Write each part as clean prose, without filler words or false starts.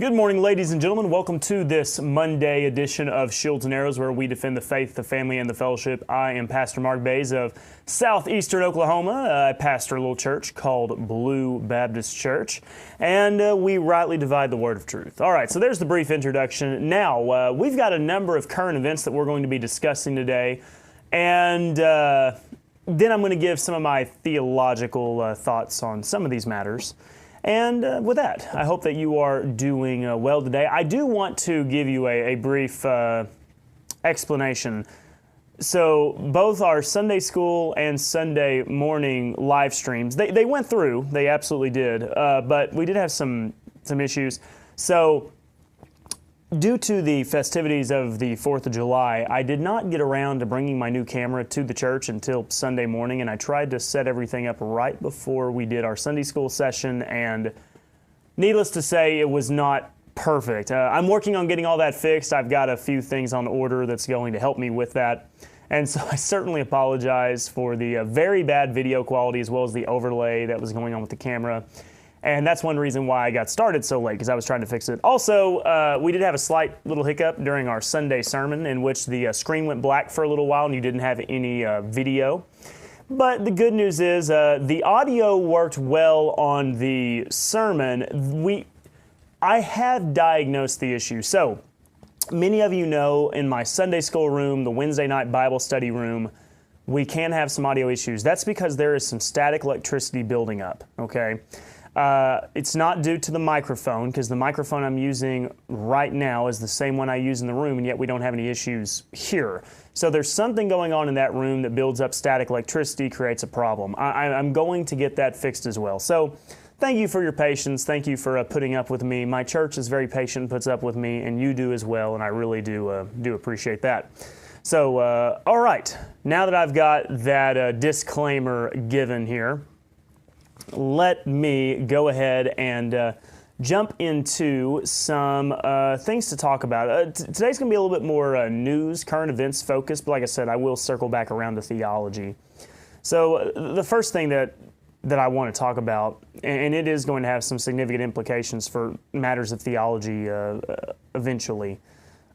Good morning, ladies and gentlemen. Welcome to this Monday edition of Shields and Arrows, where we defend the faith, the family, and the fellowship. I am Pastor Mark Baze of southeastern Oklahoma. I pastor a little church called Blue Baptist Church, and we rightly divide the word of truth. All right, so there's the brief introduction. Now, we've got a number of current events that we're going to be discussing today, and then I'm going to give some of my theological thoughts on some of these matters. And with that, I hope that you are doing well today. I do want to give you a brief explanation. So both our Sunday school and Sunday morning live streams, they went through. They absolutely did. But we did have some issues. So due to the festivities of the 4th of July, I did not get around to bringing my new camera to the church until Sunday morning, and I tried to set everything up right before we did our Sunday school session, and needless to say, it was not perfect. I'm working on getting all that fixed. I've got a few things on order that's going to help me with that, and so I certainly apologize for the very bad video quality as well as the overlay that was going on with the camera. And that's one reason why I got started so late, because I was trying to fix it. Also, we did have a slight little hiccup during our Sunday sermon in which the screen went black for a little while and you didn't have any video. But the good news is the audio worked well on the sermon. I have diagnosed the issue. So many of you know in my Sunday school room, the Wednesday night Bible study room, we can have some audio issues. That's because there is some static electricity building up, okay? It's not due to the microphone, because the microphone I'm using right now is the same one I use in the room, and yet we don't have any issues here. So there's something going on in that room that builds up static electricity, creates a problem. I'm going to get that fixed as well. So thank you for your patience. Thank you for putting up with me. My church is very patient, puts up with me, and you do as well, and I really do appreciate that. So, all right, now that I've got that disclaimer given here, let me go ahead and jump into some things to talk about. Today's going to be a little bit more news, current events focused, but like I said, I will circle back around to theology. So the first thing that I want to talk about, and it is going to have some significant implications for matters of theology eventually.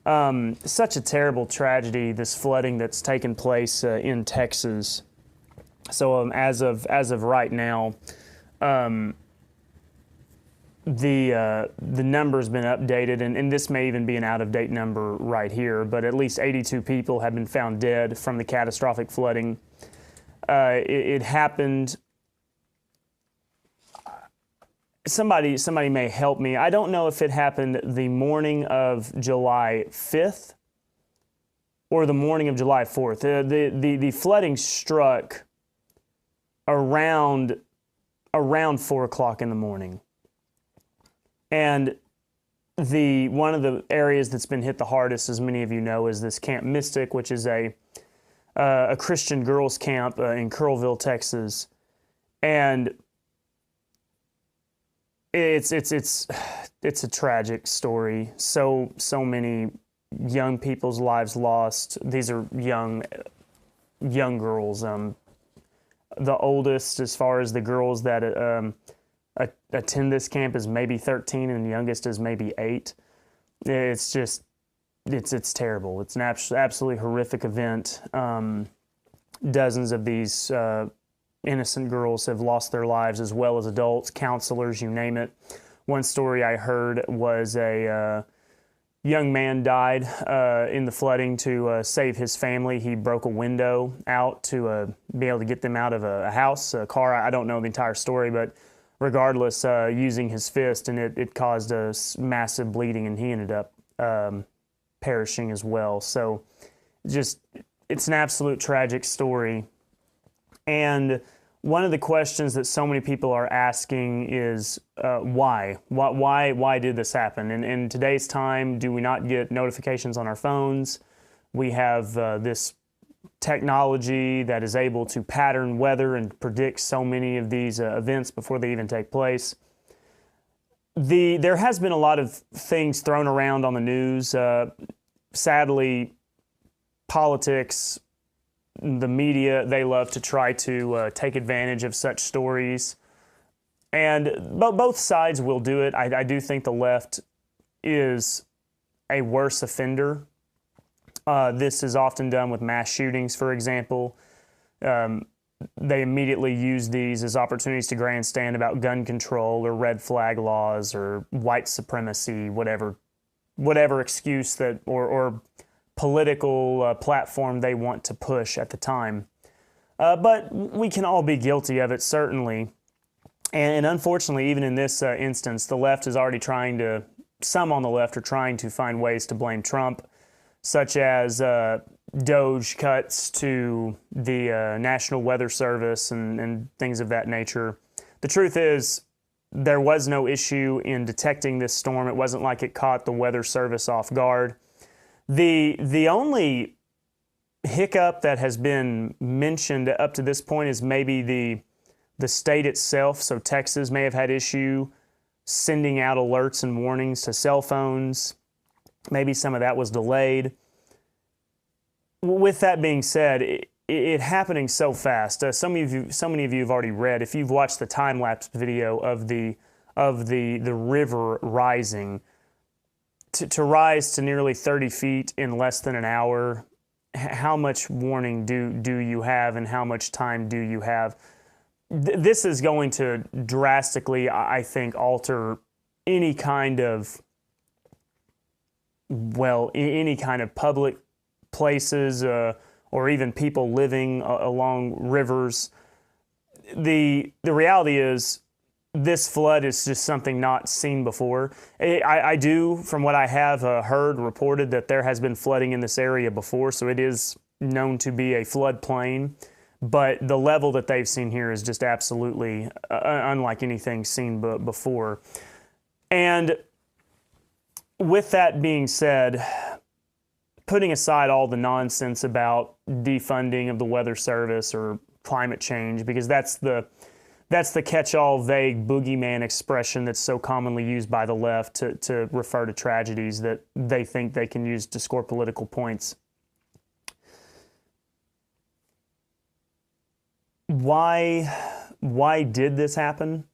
Such a terrible tragedy, this flooding that's taken place in Texas. So as of right now, the number's been updated, and this may even be an out-of-date number right here, but at least 82 people have been found dead from the catastrophic flooding. It happened. Somebody may help me. I don't know if it happened the morning of July 5th or the morning of July 4th. The flooding struck around 4 o'clock in the morning. And one of the areas that's been hit the hardest, as many of you know, is this Camp Mystic, which is a Christian girls camp in Curlville, Texas. And it's a tragic story. So many young people's lives lost. These are young girls. The oldest, as far as the girls that attend this camp, is maybe 13, and the youngest is maybe 8. It's just, it's terrible. It's an absolutely horrific event. Dozens of these innocent girls have lost their lives, as well as adults, counselors, you name it. One story I heard was a young man died in the flooding to save his family. He broke a window out to be able to get them out of a house, a car. I don't know the entire story, but regardless, using his fist, and it caused a massive bleeding, and he ended up perishing as well. So it's an absolute tragic story. And one of the questions that so many people are asking is why? Why did this happen? And in today's time, do we not get notifications on our phones? We have this technology that is able to pattern weather and predict so many of these events before they even take place. There has been a lot of things thrown around on the news. Sadly, politics, the media, they love to try to take advantage of such stories. And both sides will do it. I do think the left is a worse offender. This is often done with mass shootings, for example. They immediately use these as opportunities to grandstand about gun control or red flag laws or white supremacy, whatever excuse that or political platform they want to push at the time. But we can all be guilty of it, certainly. And unfortunately, even in this instance, the left is already some on the left are trying to find ways to blame Trump, such as Doge cuts to the National Weather Service and things of that nature. The truth is, there was no issue in detecting this storm. It wasn't like it caught the Weather Service off guard. The only hiccup that has been mentioned up to this point is maybe the state itself. So Texas may have had issue sending out alerts and warnings to cell phones. Maybe some of that was delayed. With that being said, it happening so fast. So many of you have already read. If you've watched the time lapse video of the river rising, to rise to nearly 30 feet in less than an hour, how much warning do you have, and how much time do you have? This is going to drastically, I think, alter any kind of public places or even people living along rivers. The reality is this flood is just something not seen before. I do, from what I have heard, reported that there has been flooding in this area before, so it is known to be a floodplain. But the level that they've seen here is just absolutely unlike anything seen before. And with that being said, putting aside all the nonsense about defunding of the Weather Service or climate change, because that's the catch-all vague boogeyman expression that's so commonly used by the left to refer to tragedies that they think they can use to score political points. Why did this happen?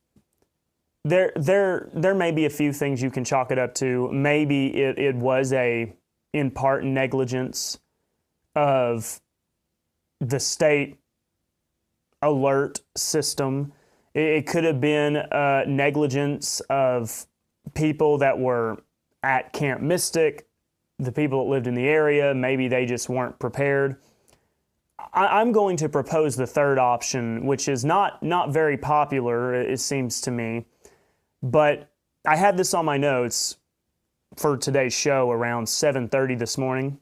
There may be a few things you can chalk it up to. Maybe it was in part negligence of the state alert system. It could have been negligence of people that were at Camp Mystic, the people that lived in the area. Maybe they just weren't prepared. I'm going to propose the third option, which is not very popular, it seems to me. But I had this on my notes for today's show around 7:30 this morning.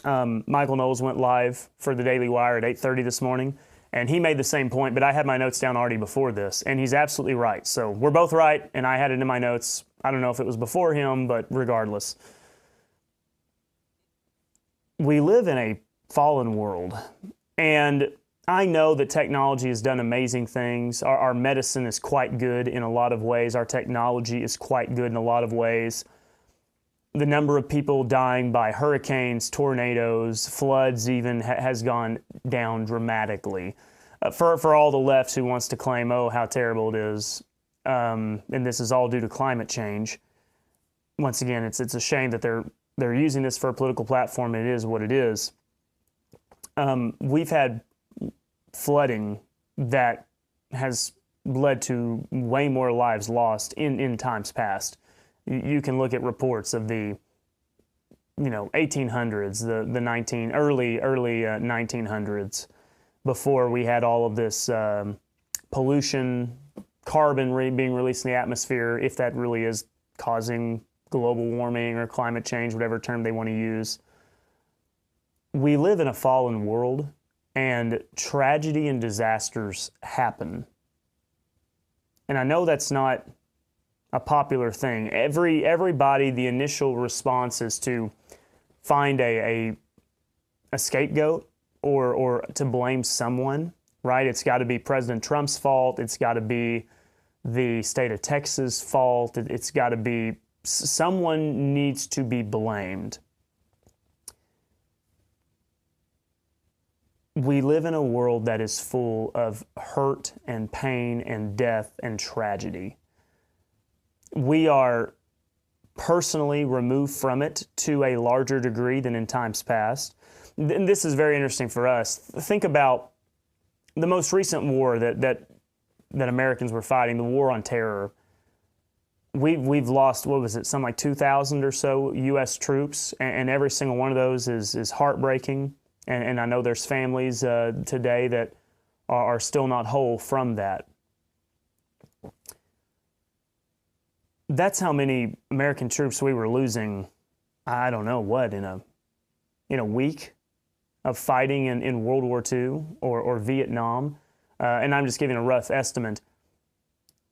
Michael Knowles went live for the Daily Wire at 8:30 this morning, and he made the same point, but I had my notes down already before this, and he's absolutely right. So we're both right, and I had it in my notes. I don't know if it was before him, but regardless. We live in a fallen world, and I know that technology has done amazing things. Our medicine is quite good in a lot of ways. Our technology is quite good in a lot of ways. The number of people dying by hurricanes, tornadoes, floods even has gone down dramatically. For all the left who wants to claim, oh, how terrible it is, and this is all due to climate change. Once again, it's a shame that they're using this for a political platform, and it is what it is. We've had flooding that has led to way more lives lost in times past. You can look at reports of the 1800s, the early 1900s, before we had all of this pollution, carbon being released in the atmosphere, if that really is causing global warming or climate change, whatever term they want to use. We live in a fallen world, and tragedy and disasters happen. And I know that's not a popular thing. Everybody, the initial response is to find a scapegoat or to blame someone, right? It's got to be President Trump's fault. It's got to be the state of Texas' fault. It's got to be someone needs to be blamed. We live in a world that is full of hurt and pain and death and tragedy. We are personally removed from it to a larger degree than in times past. And this is very interesting for us. Think about the most recent war that Americans were fighting, the war on terror. We've lost, what was it, something like 2,000 or so U.S. troops, and every single one of those is heartbreaking. And I know there's families today that are still not whole from that. That's how many American troops we were losing, I don't know what, in a week of fighting in World War II or Vietnam. And I'm just giving a rough estimate.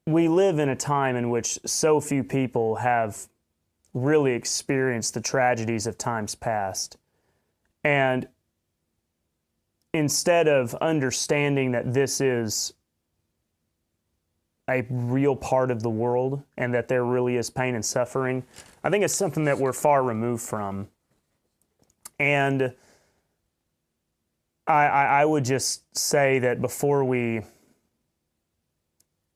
We live in a time in which so few people have really experienced the tragedies of times past. And instead of understanding that this is a real part of the world and that there really is pain and suffering, I think it's something that we're far removed from. And I would just say that before we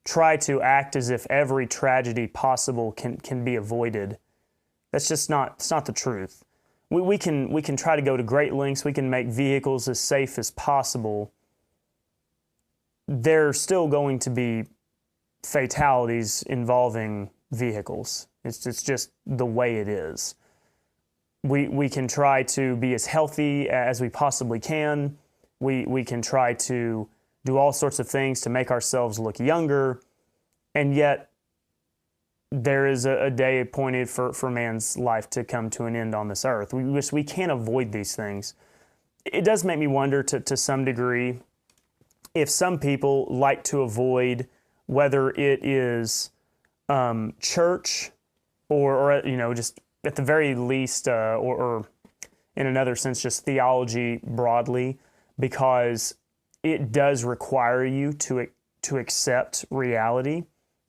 try to act as if every tragedy possible can be avoided, that's just not, it's not the truth. We can try to go to great lengths. We can make vehicles as safe as possible. There's still going to be fatalities involving vehicles. It's just the way it is. We can try to be as healthy as we possibly can. We can try to do all sorts of things to make ourselves look younger, and yet there is a day appointed for man's life to come to an end on this earth. We can't avoid these things. It does make me wonder to some degree if some people like to avoid whether it is church or just at the very least, or in another sense, just theology broadly, because it does require you to accept reality.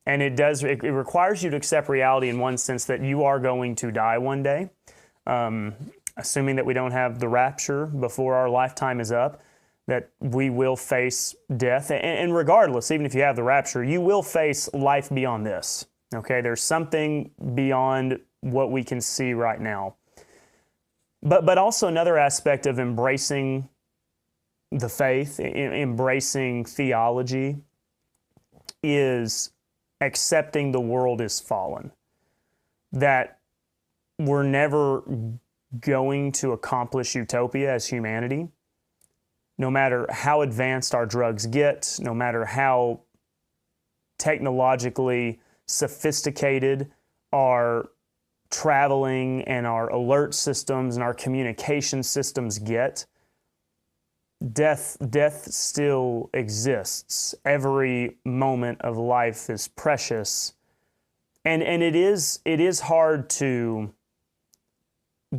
And it requires you to accept reality in one sense, that you are going to die one day, assuming that we don't have the rapture before our lifetime is up, that we will face death. And regardless, even if you have the rapture, you will face life beyond this. Okay, there's something beyond what we can see right now. But also another aspect of embracing the faith, embracing theology, is accepting the world is fallen. That we're never going to accomplish utopia as humanity. No matter how advanced our drugs get, no matter how technologically sophisticated our traveling and our alert systems and our communication systems get, death still exists. Every moment of life is precious. And it is hard to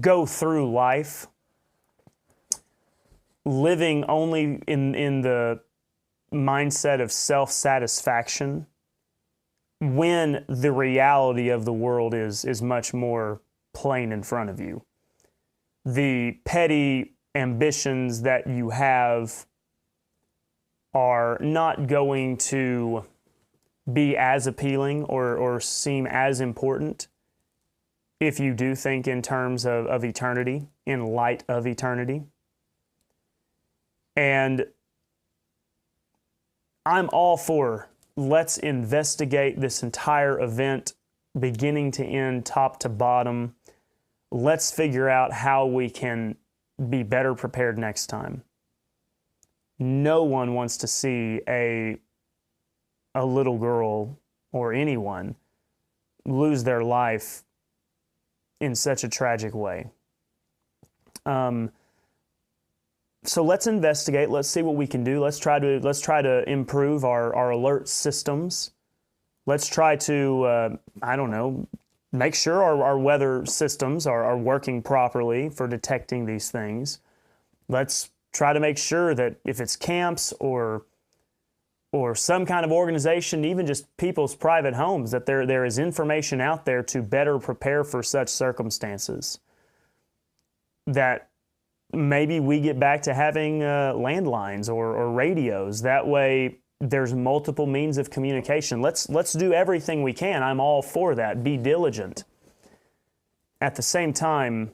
go through life living only in the mindset of self-satisfaction when the reality of the world is much more plain in front of you. The petty ambitions that you have are not going to be as appealing or seem as important if you do think in terms of eternity, in light of eternity. And I'm all for, let's investigate this entire event beginning to end, top to bottom. Let's figure out how we can be better prepared next time. No one wants to see a little girl or anyone lose their life in such a tragic way. So let's investigate. Let's see what we can do. Let's try to improve our alert systems. Let's try to make sure our weather systems are working properly for detecting these things. Let's try to make sure that if it's camps or some kind of organization, even just people's private homes, that there is information out there to better prepare for such circumstances. That maybe we get back to having landlines or radios. That way there's multiple means of communication. Let's do everything we can. I'm all for that. Be diligent. at the same time,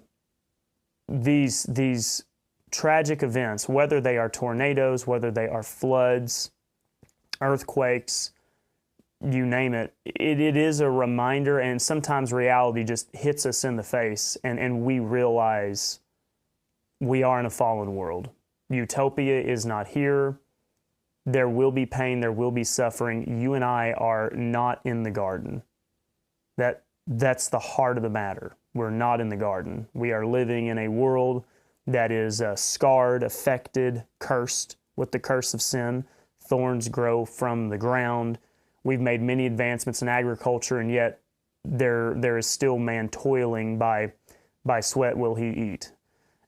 these tragic events, whether they are tornadoes, whether they are floods, earthquakes, you name it, it is a reminder, and sometimes reality just hits us in the face, and we realize we are in a fallen world. Utopia is not here. There will be pain, there will be suffering. You and I are not in the garden. That's the heart of the matter. We're not in the garden. We are living in a world that is scarred, affected, cursed with the curse of sin. Thorns grow from the ground. We've made many advancements in agriculture, and yet there is still man toiling by sweat will he eat.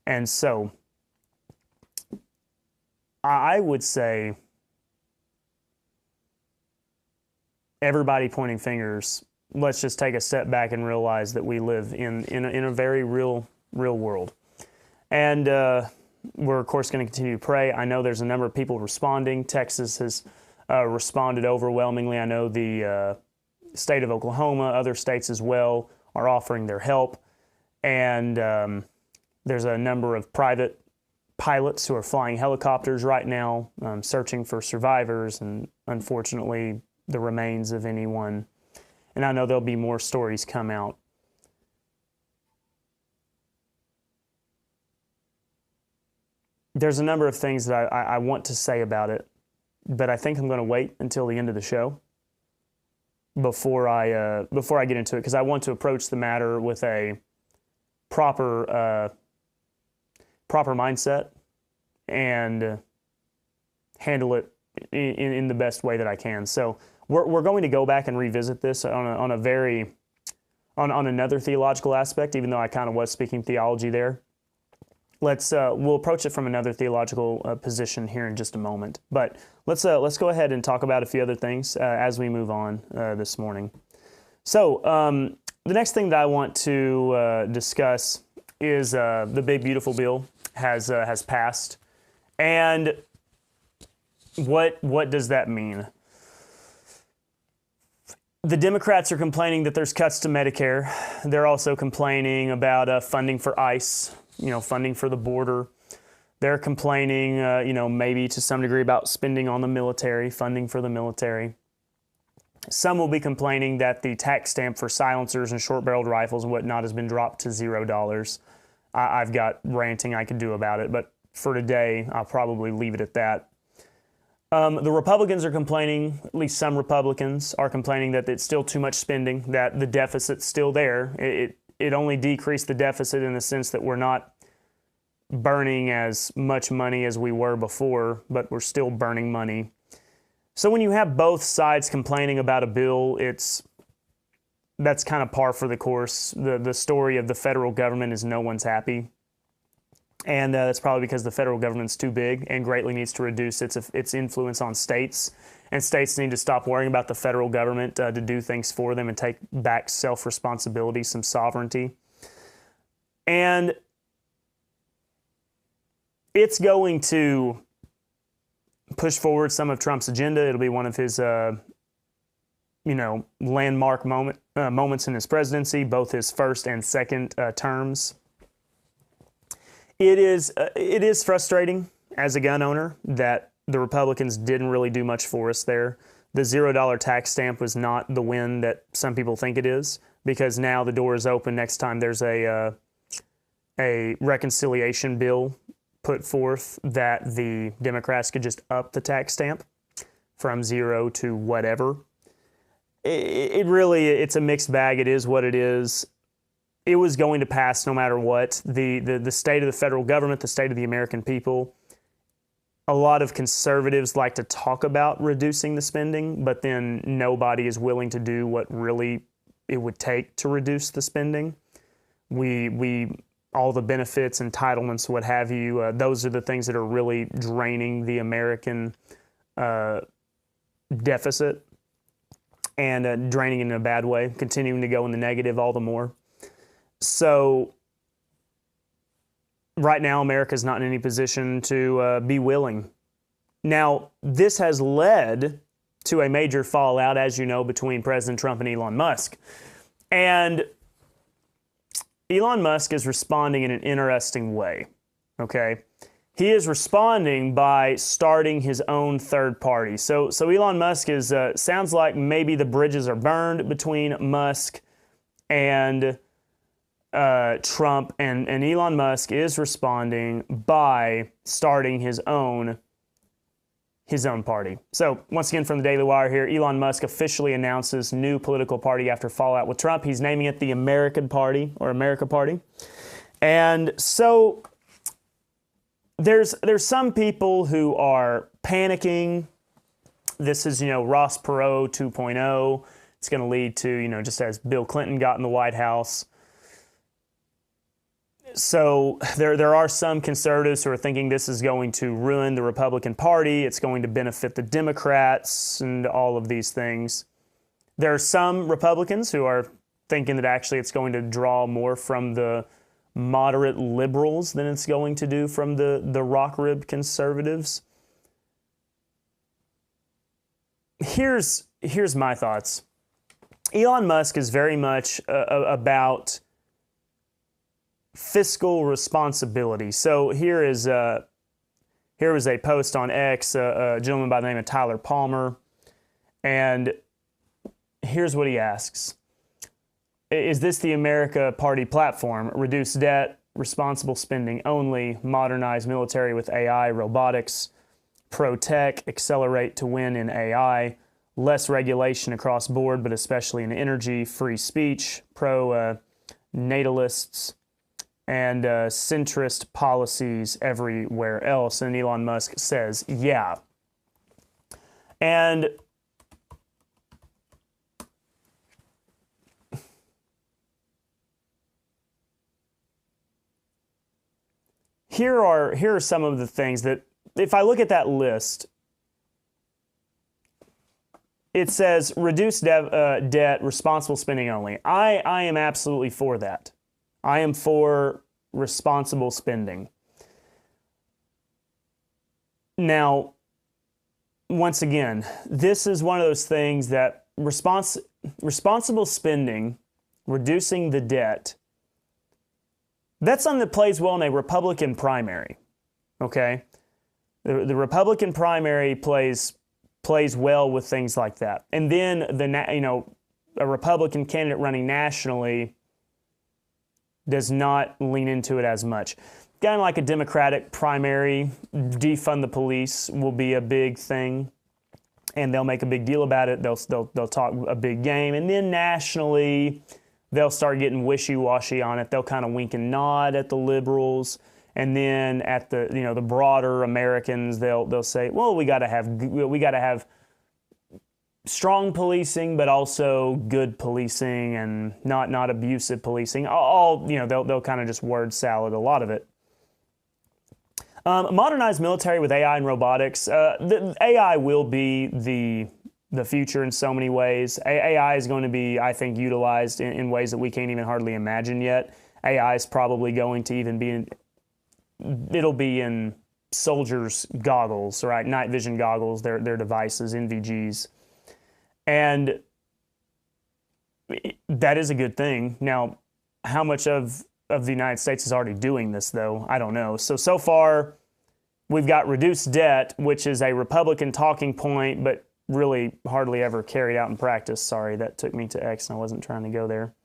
And so I would say everybody pointing fingers, let's just take a step back and realize that we live in a very real world. And we're, of course, going to continue to pray. I know there's a number of people responding. Texas has responded overwhelmingly. I know the state of Oklahoma, other states as well, are offering their help. And there's a number of private pilots who are flying helicopters right now, searching for survivors and, unfortunately, the remains of anyone. And I know there'll be more stories come out. There's a number of things that I want to say about it, but I think I'm going to wait until the end of the show before I get into it, because I want to approach the matter with a proper mindset and handle it in the best way that I can. So we're going to go back and revisit this on another theological aspect, even though I kind of was speaking theology there. We'll approach it from another theological position here in just a moment. But let's go ahead and talk about a few other things as we move on this morning. So the next thing that I want to discuss is the big beautiful bill has passed, and what does that mean? The Democrats are complaining that there's cuts to Medicare. They're also complaining about funding for ICE, funding for the border. They're complaining, maybe to some degree about spending on the military, funding for the military. Some will be complaining that the tax stamp for silencers and short-barreled rifles and whatnot has been dropped to $0. I've got ranting I could do about it, but for today, I'll probably leave it at that. The Republicans are complaining, at least some Republicans are complaining, that it's still too much spending, that the deficit's still there. It only decreased the deficit in the sense that we're not burning as much money as we were before, but we're still burning money. So when you have both sides complaining about a bill, that's kind of par for the course. The story of the federal government is no one's happy. And that's probably because the federal government's too big and greatly needs to reduce its influence on states. And states need to stop worrying about the federal government to do things for them and take back self-responsibility, some sovereignty. And it's going to push forward some of Trump's agenda. It'll be one of his, landmark moments in his presidency, both his first and second terms. It is frustrating as a gun owner that the Republicans didn't really do much for us there. The $0 tax stamp was not the win that some people think it is, because now the door is open. Next time there's a reconciliation bill put forth that the Democrats could just up the tax stamp from 0 to whatever. It's a mixed bag. It is what it is. It was going to pass no matter what. The state of the federal government, the state of the American people, a lot of conservatives like to talk about reducing the spending, but then nobody is willing to do what really it would take to reduce the spending. We all the benefits, entitlements, what have you, those are the things that are really draining the American deficit and draining it in a bad way, continuing to go in the negative all the more. So right now, America's not in any position to be willing. Now, this has led to a major fallout, as you know, between President Trump and Elon Musk. And, Elon Musk is responding in an interesting way, okay? He is responding by starting his own third party. So Elon Musk is, sounds like maybe the bridges are burned between Musk and Trump, and Elon Musk is responding by starting his own party. So once again from the Daily Wire here, Elon Musk officially announces new political party after fallout with Trump. He's naming it the American Party or America Party. And so there's some people who are panicking. This is, Ross Perot 2.0. It's going to lead to, just as Bill Clinton got in the White House. So there are some conservatives who are thinking this is going to ruin the Republican Party. It's going to benefit the Democrats and all of these things. There are some Republicans who are thinking that actually it's going to draw more from the moderate liberals than it's going to do from the rock-rib conservatives. Here's my thoughts. Elon Musk is very much about fiscal responsibility. So here was a post on X, a gentleman by the name of Tyler Palmer, and here's what he asks. Is this the America Party platform? Reduce debt, responsible spending only, modernize military with AI, robotics, pro-tech, accelerate to win in AI, less regulation across board, but especially in energy, free speech, pro-natalists, and centrist policies everywhere else. And Elon Musk says, yeah. And here are some of the things that, if I look at that list, it says reduce debt, responsible spending only. I am absolutely for that. I am for responsible spending. Now, once again, this is one of those things that responsible spending, reducing the debt, that's something that plays well in a Republican primary, okay? The Republican primary plays well with things like that. And then, a Republican candidate running nationally does not lean into it as much. Kind of like a Democratic primary, defund the police will be a big thing, and they'll make a big deal about it. They'll talk a big game, and then nationally, they'll start getting wishy-washy on it. They'll kind of wink and nod at the liberals, and then at the broader Americans, they'll say, well, we got to have strong policing, but also good policing and not abusive policing. They'll kind of just word salad a lot of it. Modernized military with AI and robotics. The AI will be the future in so many ways. AI is going to be, I think, utilized in ways that we can't even hardly imagine yet. AI is probably going to even be it'll be in soldiers' goggles, right? Night vision goggles, their devices, NVGs. And that is a good thing. Now, how much of the United States is already doing this, though? I don't know. So far, we've got reduced debt, which is a Republican talking point, but really hardly ever carried out in practice. Sorry, that took me to X, and I wasn't trying to go there.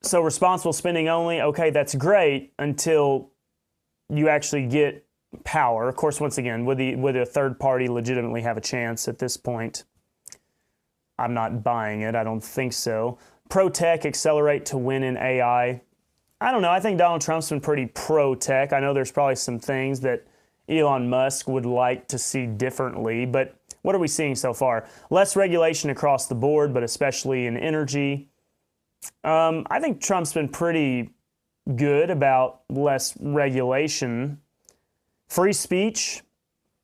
So responsible spending only, okay, that's great until you actually get power. Of course, once again, would a third party legitimately have a chance at this point? I'm not buying it. I don't think so. Pro-tech, accelerate to win in AI. I don't know. I think Donald Trump's been pretty pro-tech. I know there's probably some things that Elon Musk would like to see differently, but what are we seeing so far? Less regulation across the board, but especially in energy. I think Trump's been pretty good about less regulation. Free speech,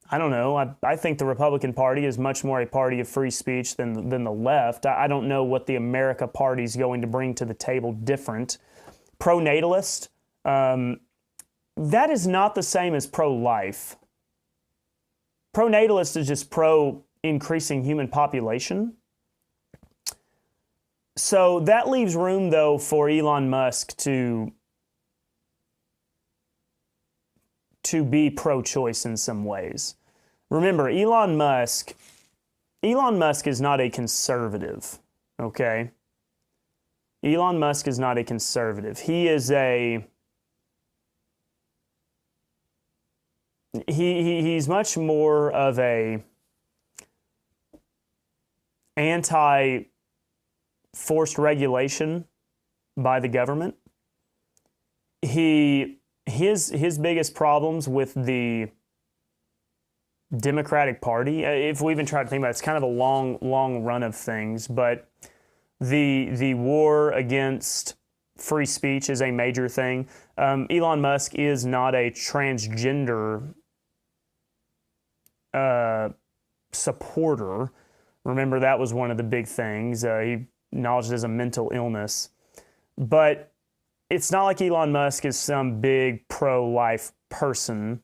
I don't know. I think the Republican Party is much more a party of free speech than the left. I don't know what the America Party is going to bring to the table different. Pro-natalist, that is not the same as pro-life. Pro-natalist is just pro-increasing human population. So that leaves room, though, for Elon Musk to be pro-choice in some ways. Remember, Elon Musk is not a conservative, okay? Elon Musk is not a conservative. He's much more of a anti-forced regulation by the government. His biggest problems with the Democratic Party, if we even try to think about it, it's kind of a long run of things, but the war against free speech is a major thing. Elon Musk is not a transgender supporter. Remember, that was one of the big things. He acknowledged it as a mental illness. But it's not like Elon Musk is some big pro-life person.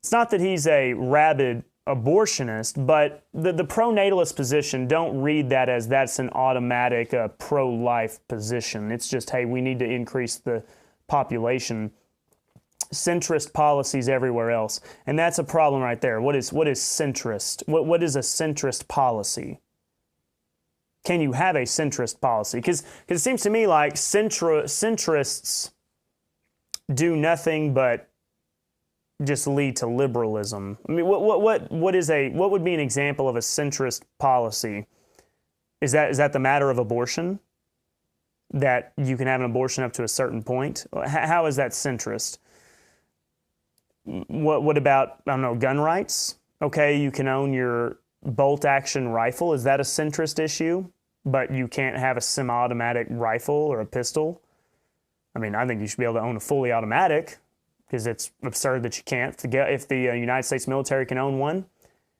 It's not that he's a rabid abortionist, but the pro-natalist position, don't read that as that's an automatic pro-life position. It's just, hey, we need to increase the population. Centrist policies everywhere else. And that's a problem right there. What is centrist? What is a centrist policy? Can you have a centrist policy? Because it seems to me like centrists do nothing but just lead to liberalism. I mean, what would be an example of a centrist policy? Is that the matter of abortion? That you can have an abortion up to a certain point? How is that centrist? What about, I don't know, gun rights? Okay, you can own your bolt-action rifle. Is that a centrist issue? But you can't have a semi-automatic rifle or a pistol? I mean, I think you should be able to own a fully automatic, because it's absurd that you can't. If the United States military can own one,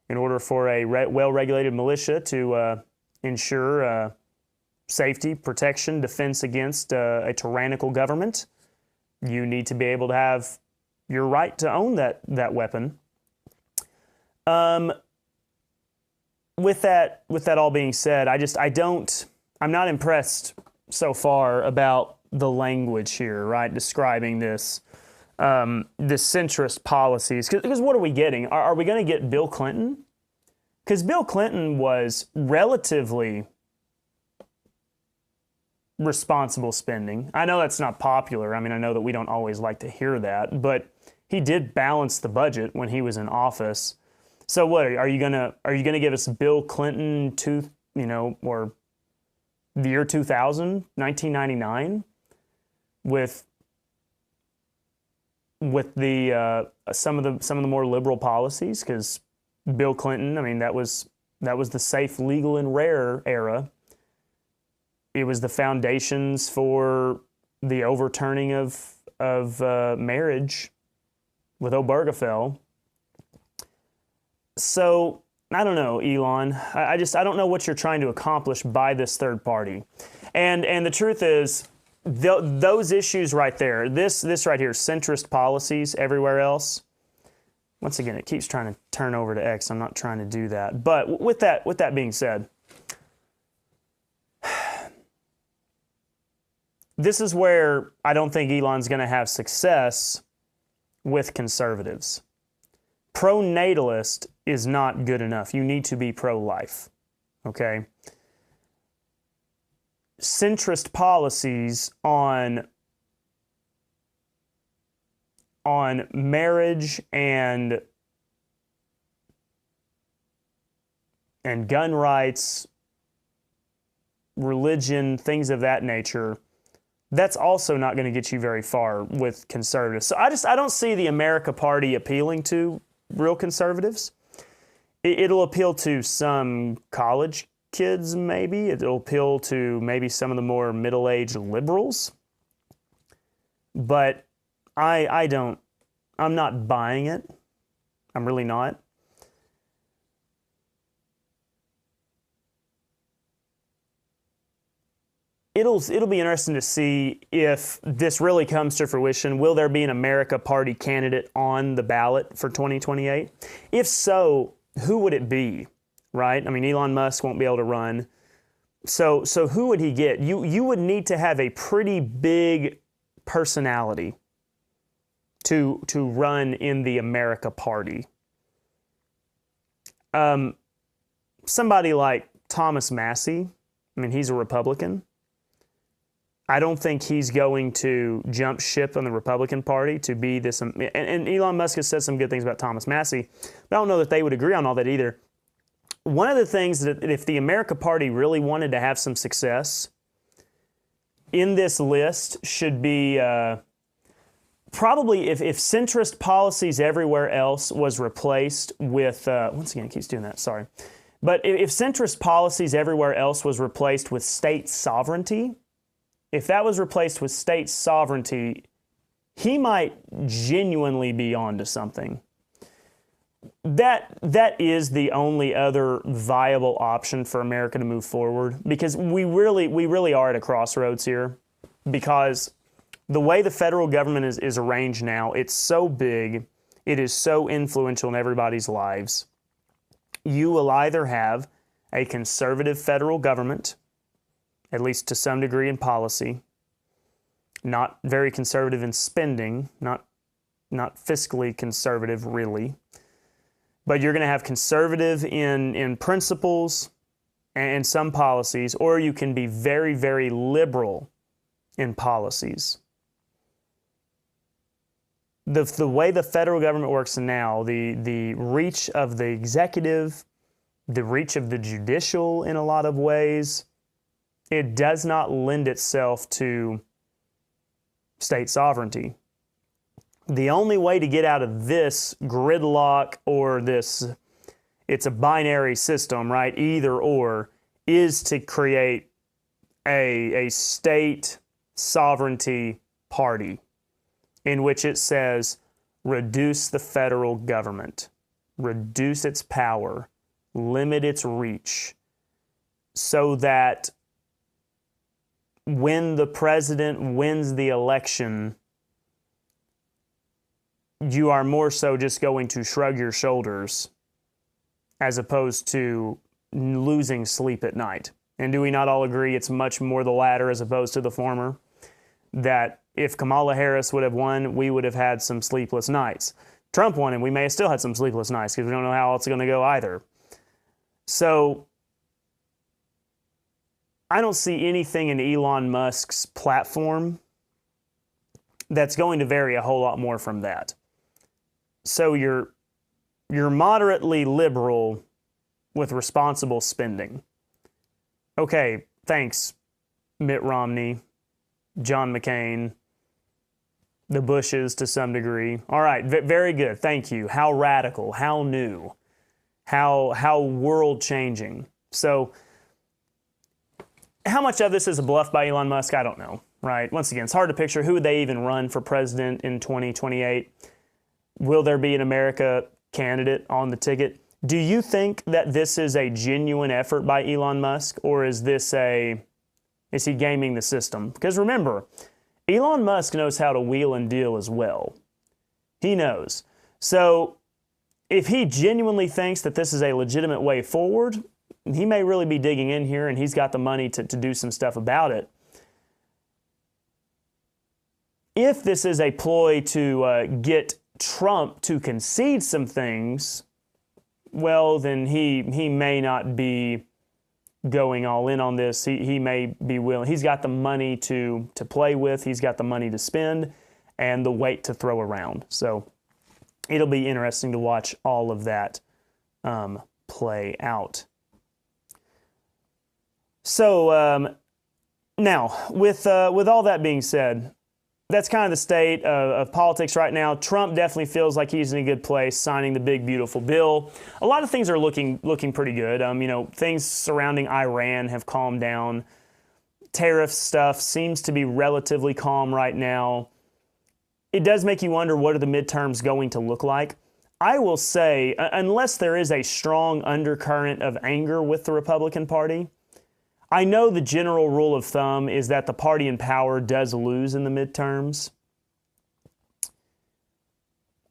in order for a well-regulated militia to ensure safety, protection, defense against a tyrannical government, you need to be able to have your right to own that weapon. With that all being said, I'm not impressed so far about the language here, right? Describing this centrist policies. Because what are we getting? Are we going to get Bill Clinton? Because Bill Clinton was relatively responsible spending. I know that's not popular. I mean, I know that we don't always like to hear that, but he did balance the budget when he was in office. So what are you gonna give us Bill Clinton or the year 2000, 1999, with the some of the more liberal policies? Because Bill Clinton, I mean, that was the safe, legal, and rare era. It was the foundations for the overturning of marriage with Obergefell. So I don't know, Elon. I don't know what you're trying to accomplish by this third party. And the truth is, those issues right there, this right here, centrist policies everywhere else. Once again, it keeps trying to turn over to X. I'm not trying to do that. But with that being said, this is where I don't think Elon's going to have success with conservatives. Pro-natalist is not good enough. You need to be pro-life, okay? Centrist policies on marriage and gun rights, religion, things of that nature, that's also not going to get you very far with conservatives. So I don't see the America Party appealing to real conservatives. It'll appeal to some college kids, maybe. It'll appeal to maybe some of the more middle-aged liberals. But I'm not buying it. I'm really not. It'll be interesting to see if this really comes to fruition. Will there be an America Party candidate on the ballot for 2028? If so, who would it be, right? I mean, Elon Musk won't be able to run. So who would he get? You would need to have a pretty big personality to run in the America Party. Somebody like Thomas Massey, I mean, he's a Republican. I don't think he's going to jump ship on the Republican Party to be this. And Elon Musk has said some good things about Thomas Massey, but I don't know that they would agree on all that either. One of the things that if the America Party really wanted to have some success, in this list should be probably if centrist policies everywhere else was replaced with, once again, it keeps doing that, sorry. But if centrist policies everywhere else was replaced with state sovereignty, if that was replaced with state sovereignty, he might genuinely be onto something. That is the only other viable option for America to move forward, because we really are at a crossroads here, because the way the federal government is arranged now, it's so big, it is so influential in everybody's lives. You will either have a conservative federal government, at least to some degree in policy, not very conservative in spending, not fiscally conservative really, but you're going to have conservative in principles and some policies, or you can be very, very liberal in policies. The way the federal government works now, the reach of the executive, the reach of the judicial in a lot of ways, it does not lend itself to state sovereignty. The only way to get out of this gridlock or this, it's a binary system, right? Either or, is to create a state sovereignty party in which it says reduce the federal government, reduce its power, limit its reach, so that when the president wins the election, you are more so just going to shrug your shoulders as opposed to losing sleep at night. And do we not all agree it's much more the latter as opposed to the former? That if Kamala Harris would have won, we would have had some sleepless nights. Trump won, and we may have still had some sleepless nights because we don't know how it's going to go either. So I don't see anything in Elon Musk's platform that's going to vary a whole lot more from that. So you're moderately liberal with responsible spending. Okay, thanks, Mitt Romney, John McCain, the Bushes to some degree. All right, very good, thank you. How radical, how new, how world-changing. So how much of this is a bluff by Elon Musk? I don't know, right? Once again, it's hard to picture who would they even run for president in 2028. Will there be an America candidate on the ticket? Do you think that this is a genuine effort by Elon Musk, or is he gaming the system? Because remember, Elon Musk knows how to wheel and deal as well. He knows. So if he genuinely thinks that this is a legitimate way forward, he may really be digging in here, and he's got the money to do some stuff about it. If this is a ploy to get Trump to concede some things, well, then he may not be going all in on this. He may be willing. He's got the money to play with. He's got the money to spend and the weight to throw around. So it'll be interesting to watch all of that play out. So now, with all that being said, that's kind of the state of politics right now. Trump definitely feels like he's in a good place, signing the big, beautiful bill. A lot of things are looking pretty good. Things surrounding Iran have calmed down. Tariff stuff seems to be relatively calm right now. It does make you wonder, what are the midterms going to look like? I will say, unless there is a strong undercurrent of anger with the Republican Party, I know the general rule of thumb is that the party in power does lose in the midterms.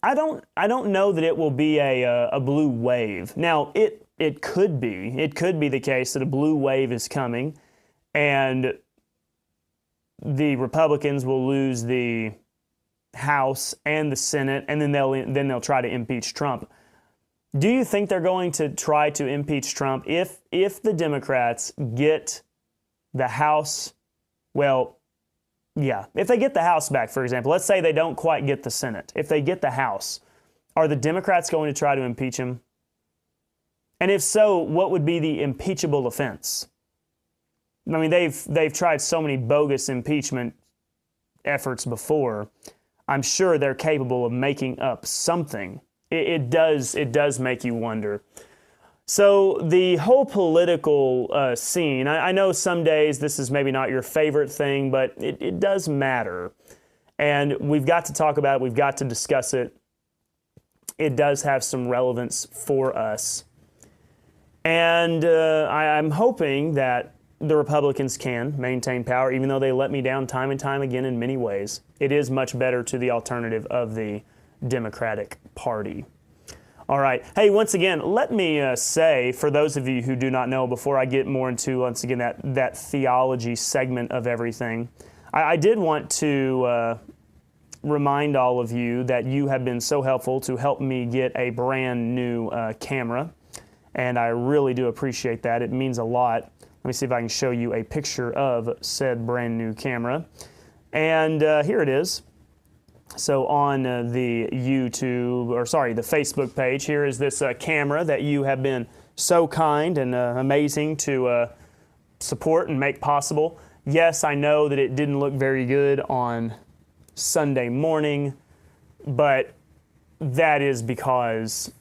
I don't know that it will be a blue wave. Now, it could be the case that a blue wave is coming. and the Republicans will lose the House and the Senate, and then they'll try to impeach Trump. Do you think they're going to try to impeach Trump if the Democrats get the House? Well, yeah, if they get the House back, for example, let's say they don't quite get the Senate. If they get the House, are the Democrats going to try to impeach him? And if so, what would be the impeachable offense? I mean, they've tried so many bogus impeachment efforts before. I'm sure they're capable of making up something. It does make you wonder. So the whole political scene, I know some days this is maybe not your favorite thing, but it does matter. And we've got to talk about it. We've got to discuss it. It does have some relevance for us. And I'm hoping that the Republicans can maintain power, even though they let me down time and time again in many ways. It is much better to the alternative of the Democratic Party. All right. Hey, once again, let me say, for those of you who do not know, before I get more into, once again, that theology segment of everything, I did want to remind all of you that you have been so helpful to help me get a brand new camera, and I really do appreciate that. It means a lot. Let me see if I can show you a picture of said brand new camera. And here it is. So on the Facebook page, here is this camera that you have been so kind and amazing to support and make possible. Yes, I know that it didn't look very good on Sunday morning, but that is because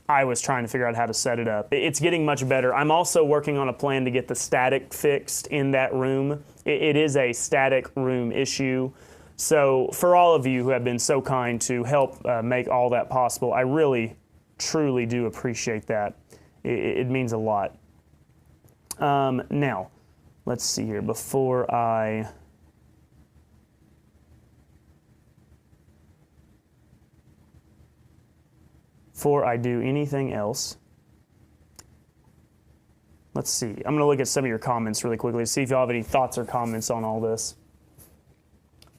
I was trying to figure out how to set it up. It's getting much better. I'm also working on a plan to get the static fixed in that room. It is a static room issue. So for all of you who have been so kind to help make all that possible, I really, truly do appreciate that. It means a lot. Now, let's see here. Before I do anything else, let's see. I'm going to look at some of your comments really quickly to see if y'all have any thoughts or comments on all this.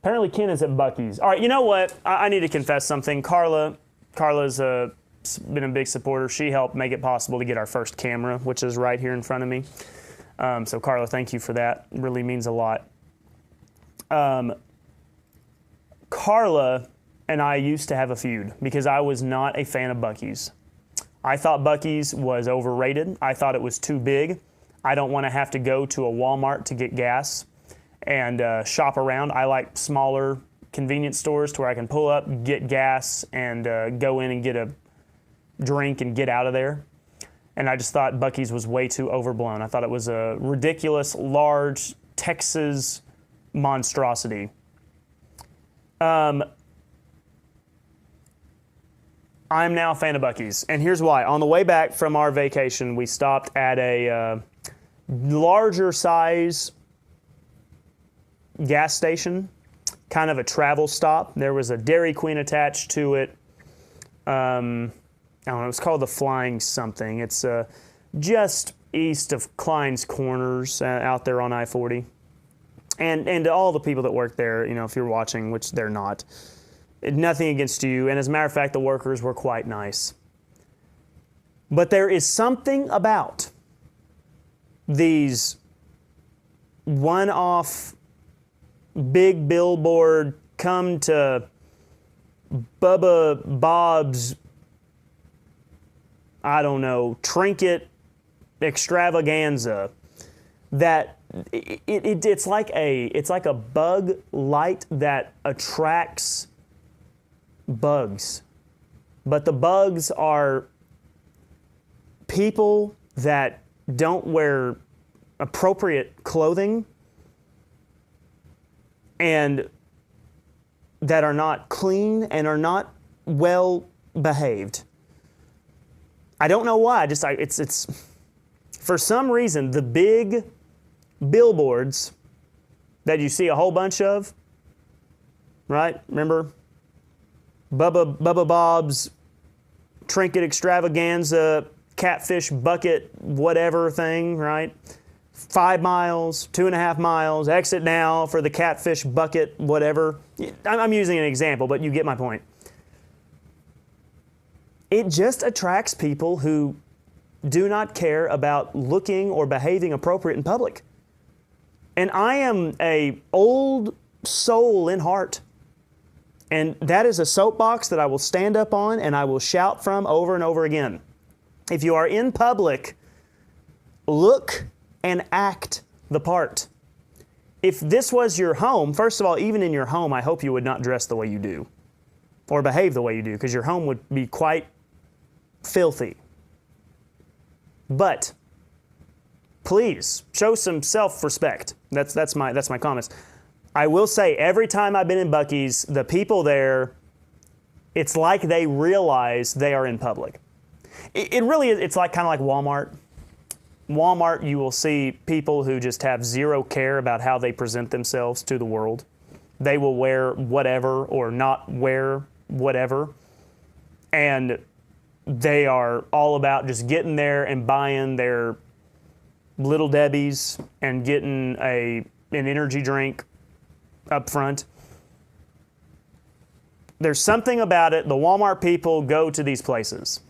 Apparently Ken is at Buc-ee's. All right, you know what? I need to confess something. Carla's been a big supporter. She helped make it possible to get our first camera, which is right here in front of me. So Carla, thank you for that. It really means a lot. Carla and I used to have a feud because I was not a fan of Buc-ee's. I thought Buc-ee's was overrated. I thought it was too big. I don't want to have to go to a Walmart to get gas and shop around. I like smaller convenience stores to where I can pull up, get gas, and go in and get a drink and get out of there. And I just thought Buc-ee's was way too overblown. I thought it was a ridiculous, large Texas monstrosity. I'm now a fan of Buc-ee's, and here's why. On the way back from our vacation, we stopped at a larger size gas station, kind of a travel stop. There was a Dairy Queen attached to it. I don't know, it was called the Flying something. It's just east of Klein's Corners out there on I-40. And to all the people that work there, you know, if you're watching, which they're not, nothing against you. And as a matter of fact, the workers were quite nice. But there is something about these one-off big billboard, come to Bubba Bob's, I don't know, trinket extravaganza, that it's like a bug light that attracts bugs. But the bugs are people that don't wear appropriate clothing and that are not clean and are not well behaved. I don't know why. It's for some reason the big billboards that you see a whole bunch of, right? Remember Bubba Bob's trinket extravaganza, catfish bucket, whatever thing, right? 5 miles, 2.5 miles, exit now for the catfish bucket, whatever. I'm using an example, but you get my point. It just attracts people who do not care about looking or behaving appropriate in public. And I am an old soul in heart. And that is a soapbox that I will stand up on and I will shout from over and over again. If you are in public, look and act the part. If this was your home, first of all, even in your home, I hope you would not dress the way you do or behave the way you do, because your home would be quite filthy. But please show some self-respect. That's my comments. I will say, every time I've been in Buc-ee's, the people there, it's like they realize they are in public. It really is. It's like kind of like Walmart. Walmart, you will see people who just have zero care about how they present themselves to the world. They will wear whatever or not wear whatever. And they are all about just getting there and buying their Little Debbie's and getting an energy drink up front. There's something about it. The Walmart people go to these places.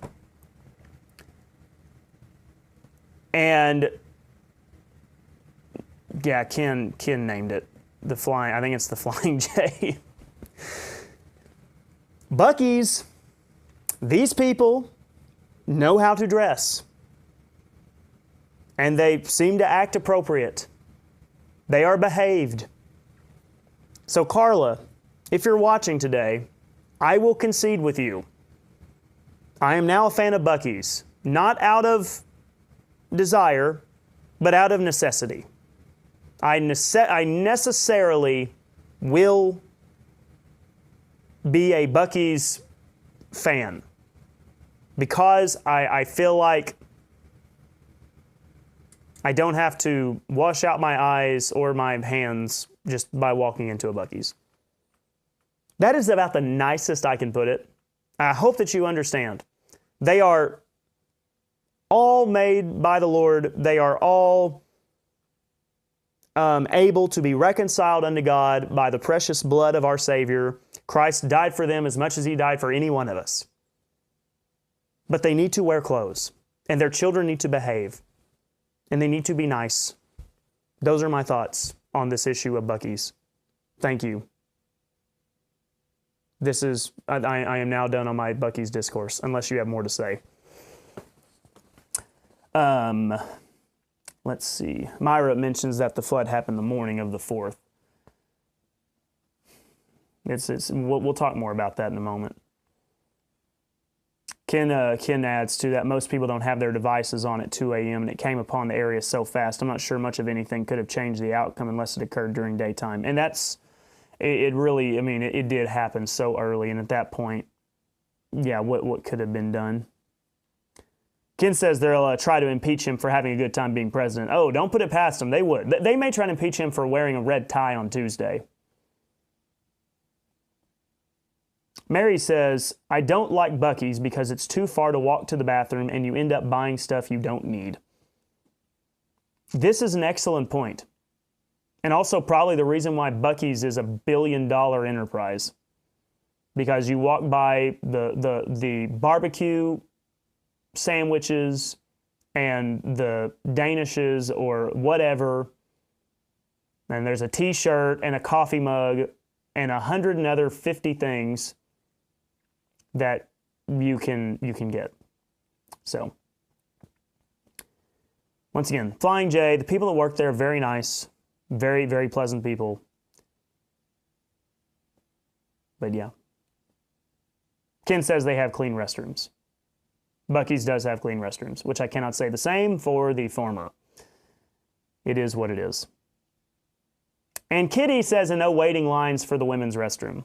And yeah, Ken named it I think it's the Flying J. Buc-ee's, these people know how to dress. And they seem to act appropriate. They are behaved. So Carla, if you're watching today, I will concede with you. I am now a fan of Buc-ee's, not out of desire, but out of necessity. I necessarily will be a Buc-ee's fan because I feel like I don't have to wash out my eyes or my hands just by walking into a Buc-ee's. That is about the nicest I can put it. I hope that you understand. They are all made by the Lord. They are all able to be reconciled unto God by the precious blood of our Savior. Christ died for them as much as He died for any one of us. But they need to wear clothes, and their children need to behave, and they need to be nice. Those are my thoughts on this issue of Buc-ee's. Thank you. I am now done on my Buc-ee's discourse, unless you have more to say. Let's see. Myra mentions that the flood happened the morning of the 4th. We'll talk more about that in a moment. Ken adds to that most people don't have their devices on at 2 a.m. and it came upon the area so fast. I'm not sure much of anything could have changed the outcome unless it occurred during daytime. And it did happen so early. And at that point, yeah, what could have been done? Ken says they'll try to impeach him for having a good time being president. Oh, don't put it past them. They would. They may try to impeach him for wearing a red tie on Tuesday. Mary says, I don't like Buc-ee's because it's too far to walk to the bathroom and you end up buying stuff you don't need. This is an excellent point. And also probably the reason why Buc-ee's is $1 billion enterprise. Because you walk by the barbecue sandwiches and the Danishes or whatever, and there's a t-shirt and a coffee mug and 150 things that you can get. So, once again, Flying J, the people that work there, very nice, very, very pleasant people. But yeah. Ken says they have clean restrooms. Buc-ee's does have clean restrooms, which I cannot say the same for the former. It is what it is. And Kitty says no waiting lines for the women's restroom.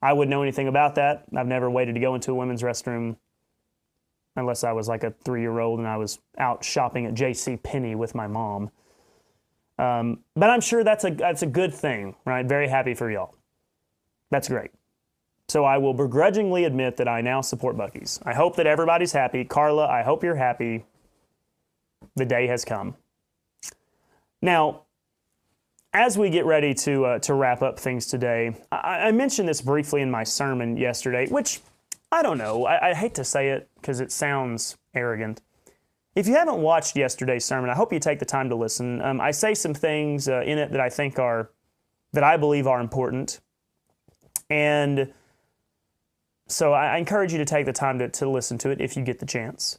I wouldn't know anything about that. I've never waited to go into a women's restroom unless I was like a 3-year-old and I was out shopping at JCPenney with my mom. But I'm sure that's a good thing, right? Very happy for y'all. That's great. So I will begrudgingly admit that I now support Buc-ee's. I hope that everybody's happy. Carla, I hope you're happy. The day has come. Now, as we get ready to wrap up things today, I mentioned this briefly in my sermon yesterday, which I don't know. I hate to say it because it sounds arrogant. If you haven't watched yesterday's sermon, I hope you take the time to listen. I say some things in it that I believe are important. And so I encourage you to take the time to listen to it if you get the chance.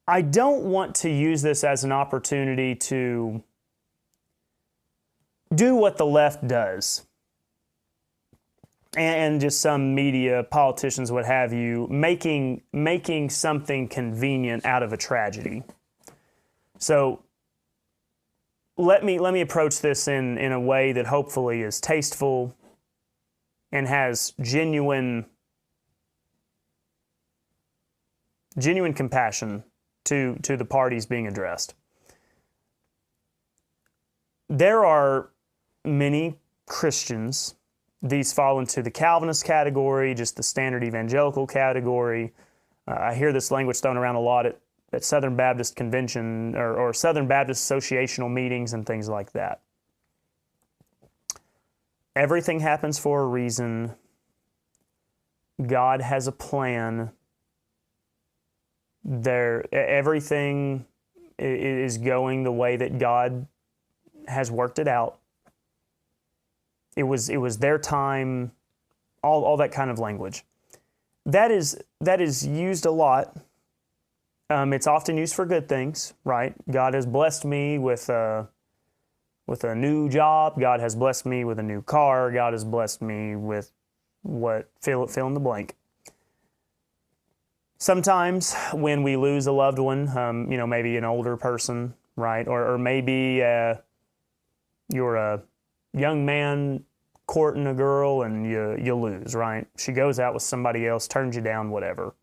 I don't want to use this as an opportunity to do what the left does. And just some media, politicians, what have you, making something convenient out of a tragedy. So let me approach this in a way that hopefully is tasteful and has genuine compassion to the parties being addressed. There are many Christians. These fall into the Calvinist category, just the standard evangelical category. I hear this language thrown around a lot at Southern Baptist Convention or Southern Baptist associational meetings and things like that. Everything happens for a reason. God has a plan. Everything is going the way that God has worked it out. It was their time, all that kind of language. That is used a lot. It's often used for good things, right? God has blessed me with a new job. God has blessed me with a new car. God has blessed me with fill in the blank. Sometimes when we lose a loved one, maybe an older person, right? Or maybe you're a young man courting a girl and you lose, right? She goes out with somebody else, turns you down, whatever.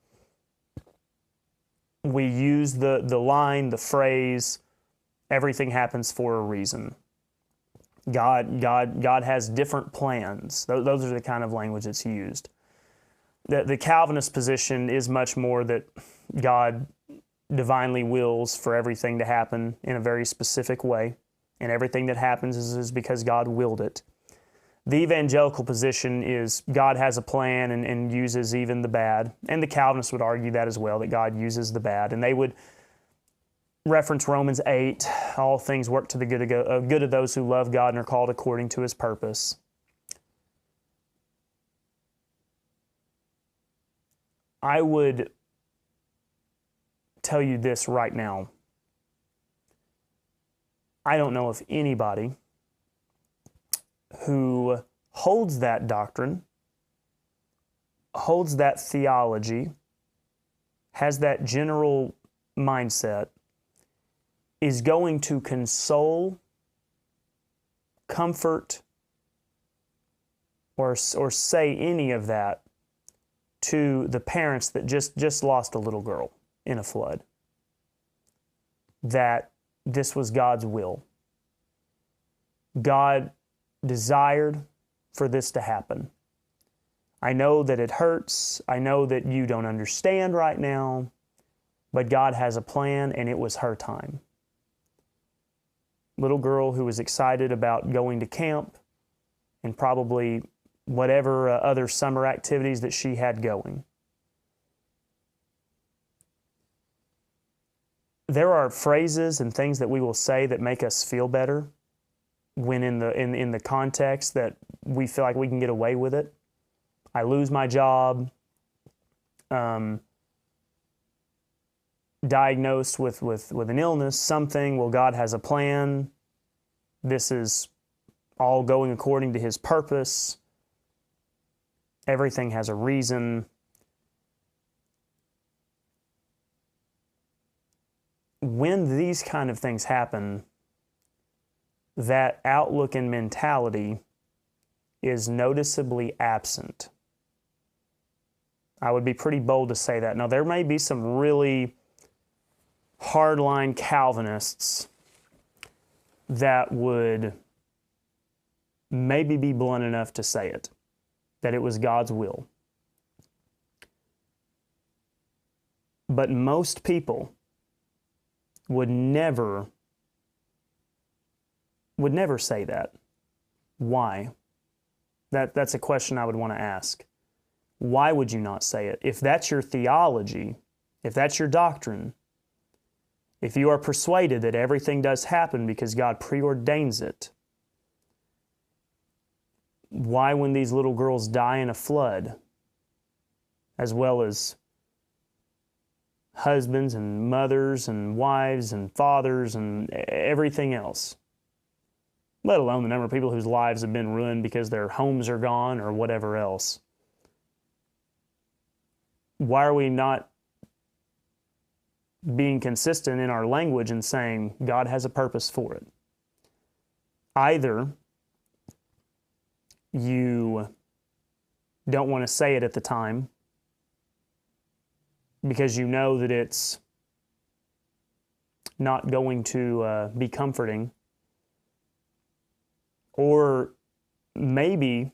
We use the line, the phrase, everything happens for a reason. God has different plans. Those are the kind of language that's used. The Calvinist position is much more that God divinely wills for everything to happen in a very specific way, and everything that happens is because God willed it. The evangelical position is God has a plan and uses even the bad, and the Calvinists would argue that as well, that God uses the bad, and they would reference Romans 8, all things work to the good of those who love God and are called according to His purpose. I would tell you this right now. I don't know if anybody who holds that doctrine, holds that theology, has that general mindset, is going to console, comfort, or say any of that to the parents that just lost a little girl in a flood. That this was God's will. God desired for this to happen. I know that it hurts. I know that you don't understand right now, but God has a plan, and it was her time. Little girl who was excited about going to camp and probably whatever other summer activities that she had going. There are phrases and things that we will say that make us feel better when in the context that we feel like we can get away with it. I lose my job, diagnosed with an illness, something. Well, God has a plan. This is all going according to His purpose. Everything has a reason. When these kind of things happen, that outlook and mentality is noticeably absent. I would be pretty bold to say that. Now, there may be some really hardline Calvinists that would maybe be blunt enough to say it, that it was God's will. But most people would never say that. Why? That's a question I would want to ask. Why would you not say it? If that's your theology, if that's your doctrine, if you are persuaded that everything does happen because God preordains it, why, when these little girls die in a flood, as well as husbands and mothers and wives and fathers and everything else, let alone the number of people whose lives have been ruined because their homes are gone or whatever else, why are we not being consistent in our language and saying God has a purpose for it? Either you don't want to say it at the time because you know that it's not going to be comforting, or maybe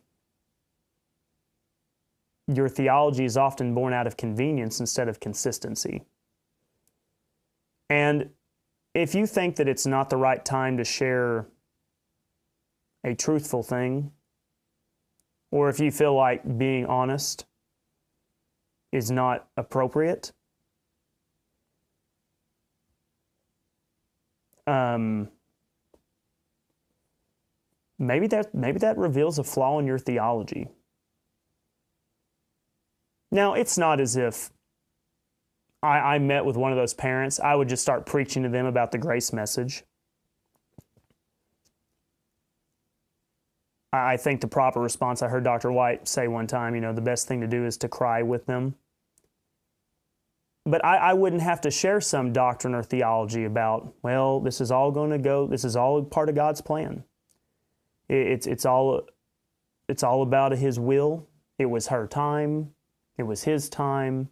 your theology is often born out of convenience instead of consistency. And if you think that it's not the right time to share a truthful thing, or if you feel like being honest is not appropriate, maybe that reveals a flaw in your theology. Now, it's not as if I met with one of those parents, I would just start preaching to them about the grace message. I think the proper response, I heard Dr. White say one time, the best thing to do is to cry with them. But I wouldn't have to share some doctrine or theology about, well, this is all part of God's plan. It's all about His will. It was her time. It was His time.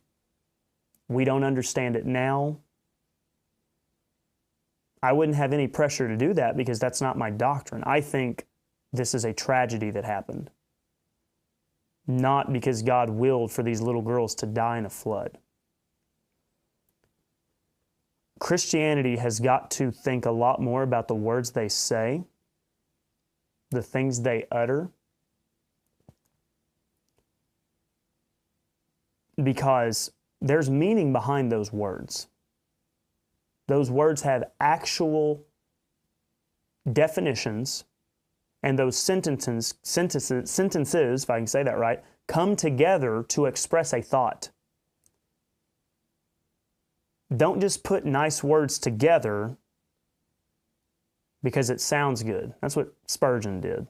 We don't understand it now. I wouldn't have any pressure to do that because that's not my doctrine. I think this is a tragedy that happened, not because God willed for these little girls to die in a flood. Christianity has got to think a lot more about the words they say, the things they utter, because there's meaning behind those words. Those words have actual definitions, and those sentences, if I can say that right, come together to express a thought. Don't just put nice words together because it sounds good. That's what Spurgeon did.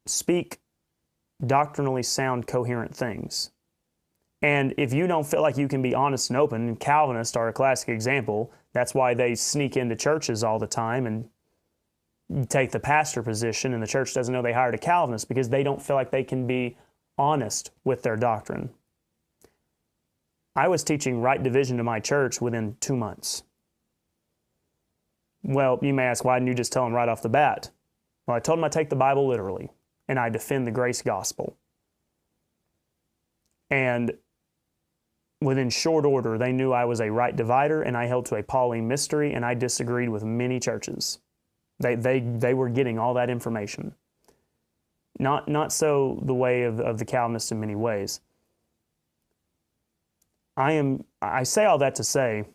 Speak doctrinally sound, coherent things. And if you don't feel like you can be honest and open, and Calvinists are a classic example, that's why they sneak into churches all the time and take the pastor position, and the church doesn't know they hired a Calvinist because they don't feel like they can be honest with their doctrine. I was teaching right division to my church within 2 months. Well, you may ask, why didn't you just tell them right off the bat? Well, I told them I take the Bible literally, and I defend the grace gospel. And within short order, they knew I was a right divider, and I held to a Pauline mystery, and I disagreed with many churches. They were getting all that information. Not so the way of the Calvinists in many ways. I say all that to say,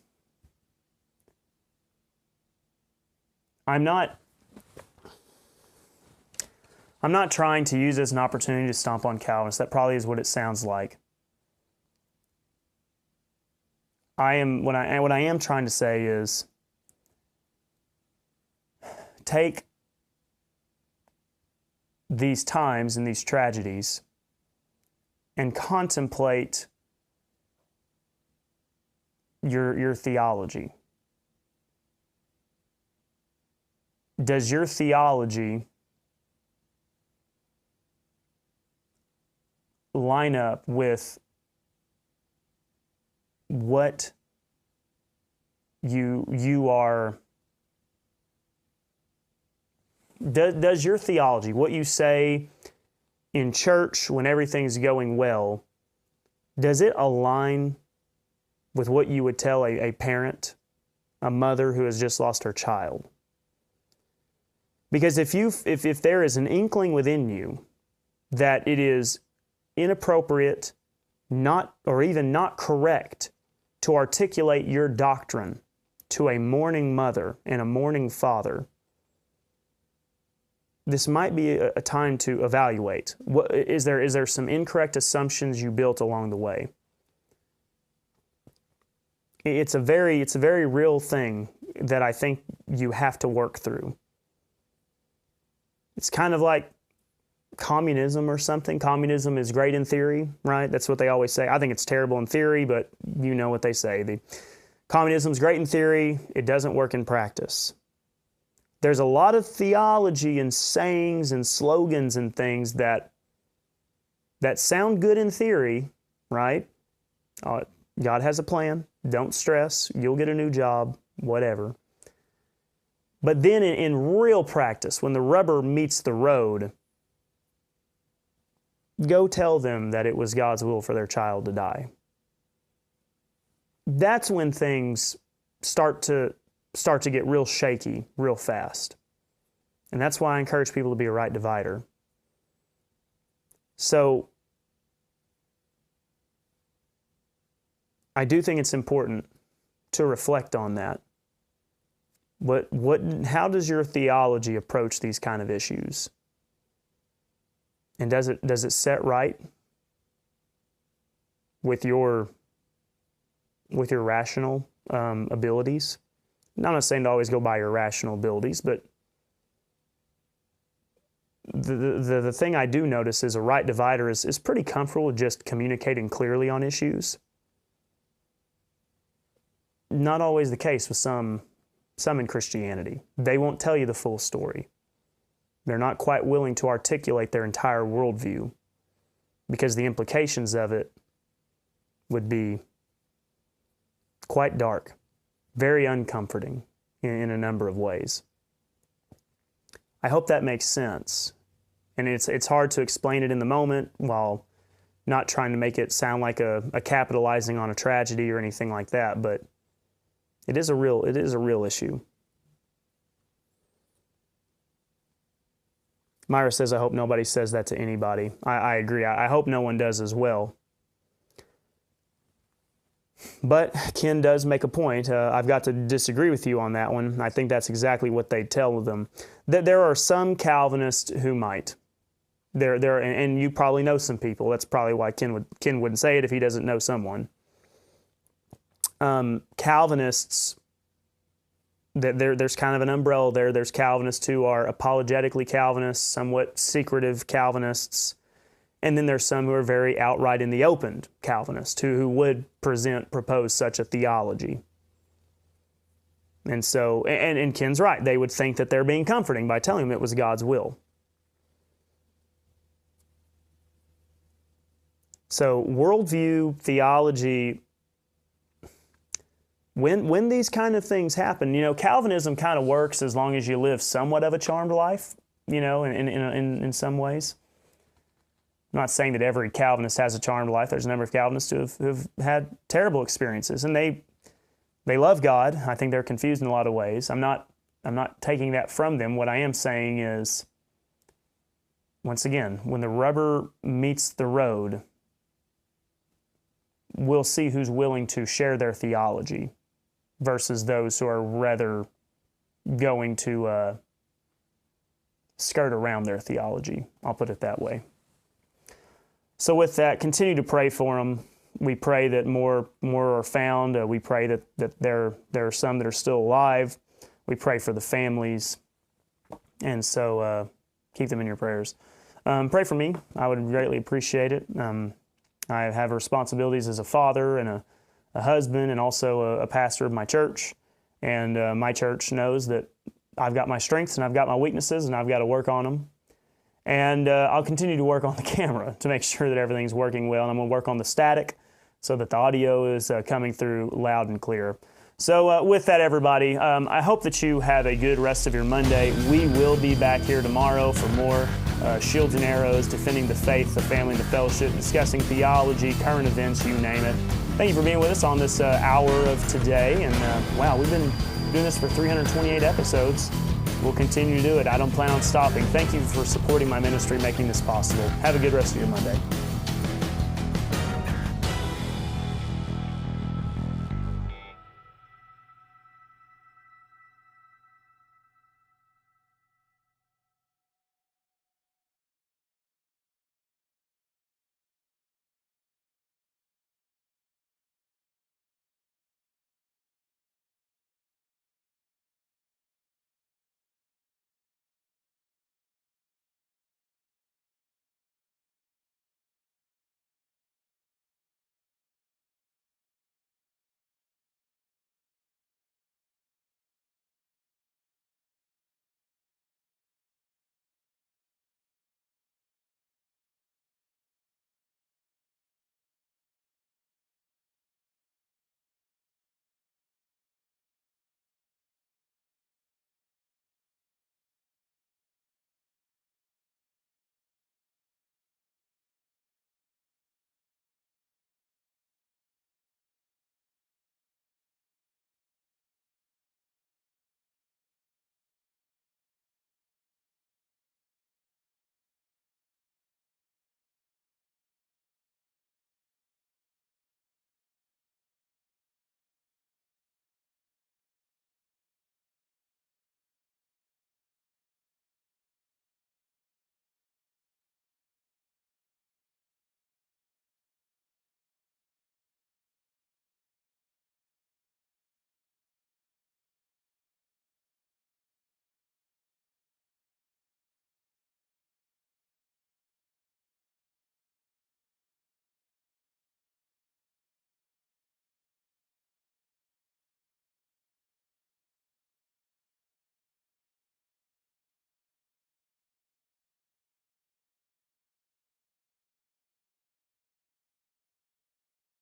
I'm not trying to use this as an opportunity to stomp on Calvinists. That probably is what it sounds like. What I am trying to say is, take these times and these tragedies and contemplate your theology. Does your theology line up with what you are? Does your theology, what you say in church when everything's going well, does it align with what you would tell a parent, a mother who has just lost her child. Because if there is an inkling within you that it is inappropriate, or even not correct to articulate your doctrine to a mourning mother and a mourning father, this might be a time to evaluate. Is there some incorrect assumptions you built along the way? It's a very real thing that I think you have to work through. It's kind of like communism or something. Communism is great in theory, right? That's what they always say. I think it's terrible in theory, but you know what they say. Communism is great in theory. It doesn't work in practice. There's a lot of theology and sayings and slogans and things that sound good in theory, right? God has a plan. Don't stress. You'll get a new job, whatever. But then in real practice, when the rubber meets the road, go tell them that it was God's will for their child to die. That's when things start to get real shaky real fast. And that's why I encourage people to be a right divider. So I do think it's important to reflect on that. How does your theology approach these kind of issues? And does it set right with your rational abilities? I'm not saying to always go by your rational abilities, but the thing I do notice is a right divider is pretty comfortable with just communicating clearly on issues. Not always the case with some in Christianity. They won't tell you the full story. They're not quite willing to articulate their entire worldview because the implications of it would be quite dark, very uncomforting in a number of ways. I hope that makes sense. And it's hard to explain it in the moment while not trying to make it sound like a capitalizing on a tragedy or anything like that, but it is a real issue. Myra says, I hope nobody says that to anybody. I agree. I hope no one does as well. But Ken does make a point. I've got to disagree with you on that one. I think that's exactly what they tell them. There are some Calvinists who might. And you probably know some people. That's probably why Ken wouldn't say it if he doesn't know someone. Calvinists, there's kind of an umbrella there. There's Calvinists who are apologetically Calvinists, somewhat secretive Calvinists. And then there's some who are very outright in the open Calvinists who would propose such a theology. And so, and Ken's right. They would think that they're being comforting by telling them it was God's will. So worldview, theology, when these kind of things happen, Calvinism kind of works as long as you live somewhat of a charmed life, in some ways. I'm not saying that every Calvinist has a charmed life. There's a number of Calvinists who've had terrible experiences, and they love God. I think they're confused in a lot of ways. I'm not taking that from them. What I am saying is, once again, when the rubber meets the road, we'll see who's willing to share their theology versus those who are rather going to skirt around their theology. I'll put it that way. So with that, continue to pray for them. We pray that more are found. We pray that there are some that are still alive. We pray for the families. And so keep them in your prayers. Pray for me. I would greatly appreciate it. I have responsibilities as a father and a husband and also a pastor of my church. And my church knows that I've got my strengths and I've got my weaknesses and I've got to work on them. And I'll continue to work on the camera to make sure that everything's working well. And I'm going to work on the static so that the audio is coming through loud and clear. So with that, everybody, I hope that you have a good rest of your Monday. We will be back here tomorrow for more Shields and Arrows, defending the faith, the family, and the fellowship, discussing theology, current events, you name it. Thank you for being with us on this hour of today. And wow, we've been doing this for 328 episodes. We'll continue to do it. I don't plan on stopping. Thank you for supporting my ministry, making this possible. Have a good rest of your Monday.